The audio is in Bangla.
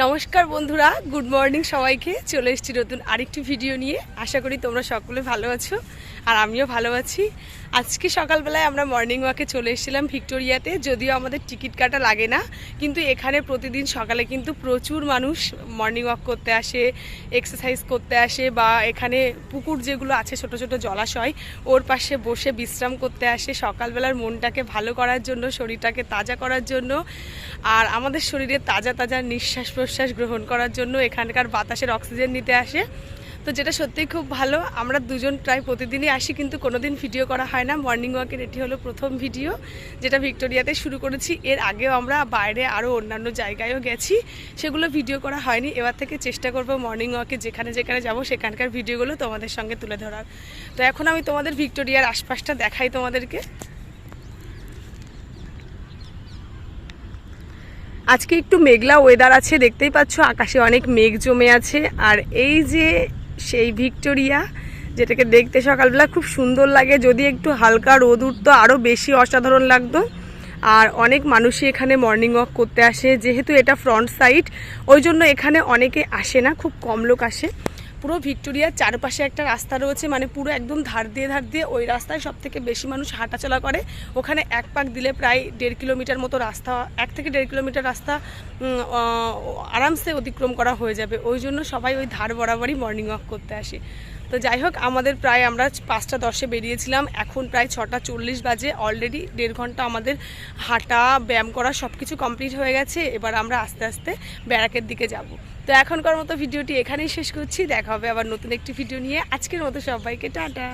নমস্কার বন্ধুরা, গুড মর্নিং সবাইকে। চলে এসেছি নতুন আরেকটি ভিডিও নিয়ে। আশা করি তোমরা সকলে ভালো আছো আর আমিও ভালো আছি। আজকে সকালবেলায় আমরা মর্নিং ওয়াকে চলে এসেছিলাম ভিক্টোরিয়াতে। যদিও আমাদের টিকিট কাটা লাগে না, কিন্তু এখানে প্রতিদিন সকালে কিন্তু প্রচুর মানুষ মর্নিং ওয়াক করতে আসে, এক্সারসাইজ করতে আসে, বা এখানে পুকুর যেগুলো আছে ছোট ছোট জলাশয়, ওর পাশে বসে বিশ্রাম করতে আসে সকালবেলার মনটাকে ভালো করার জন্য, শরীরটাকে তাজা করার জন্য, আর আমাদের শরীরে তাজা তাজা নিঃশ্বাস প্রশ্বাস গ্রহণ করার জন্য এখানকার বাতাসের অক্সিজেন নিতে আসে। তো যেটা সত্যিই খুব ভালো। আমরা দুজন প্রায় প্রতিদিনই আসি, কিন্তু কোনোদিন ভিডিও করা হয় না। মর্নিং ওয়াকের এটি হলো প্রথম ভিডিও, যেটা ভিক্টোরিয়াতে শুরু করেছি। এর আগেও আমরা বাইরে আরও অন্যান্য জায়গায়ও গেছি, সেগুলো ভিডিও করা হয়নি। এবার থেকে চেষ্টা করব মর্নিং ওয়াকে যেখানে যেখানে যাব সেখানকার ভিডিওগুলো তোমাদের সঙ্গে তুলে ধরার। তো এখন আমি তোমাদের ভিক্টোরিয়ার আশপাশটা দেখাই তোমাদেরকে। আজকে একটু মেঘলা ওয়েদার আছে, দেখতেই পাচ্ছ আকাশে অনেক মেঘ জমে আছে। আর এই যে সেই ভিক্টোরিয়া, যেটাকে দেখতে সকালবেলা খুব সুন্দর লাগে। যদি একটু হালকা রোদ উঠতো আরও বেশি অসাধারণ লাগতো। আর অনেক মানুষই এখানে মর্নিং ওয়াক করতে আসে। যেহেতু এটা ফ্রন্ট সাইড, ওই জন্য এখানে অনেকে আসে না, খুব কম লোক আসে। পুরো ভিক্টোরিয়ার চারপাশে একটা রাস্তা রয়েছে, মানে পুরো একদম ধার দিয়ে ওই রাস্তায় সব থেকে বেশি মানুষ হাঁটাচলা করে। ওখানে এক পাক দিলে প্রায় 1.5 কিলোমিটার মতো রাস্তা, 1 থেকে 1.5 কিলোমিটার রাস্তা আরামসে অতিক্রম করা হয়ে যাবে। ওই জন্য সবাই ওই ধার বরাবরই মর্নিং ওয়াক করতে আসে। তো যাই হোক, আমাদের প্রায় আমরা 5টা 10-এ বেরিয়েছিলাম, এখন প্রায় 6টা 40 বাজে। অলরেডি 1.5 ঘন্টা আমাদের হাঁটা, ব্যায়াম করা সব কিছু কমপ্লিট হয়ে গেছে। এবার আমরা আস্তে আস্তে ব্যারাকের দিকে যাব। তো এখনকার মতো ভিডিওটি এখানেই শেষ করছি। দেখা হবে আবার নতুন একটি ভিডিও নিয়ে। আজকের মতো সবাইকে টাটা।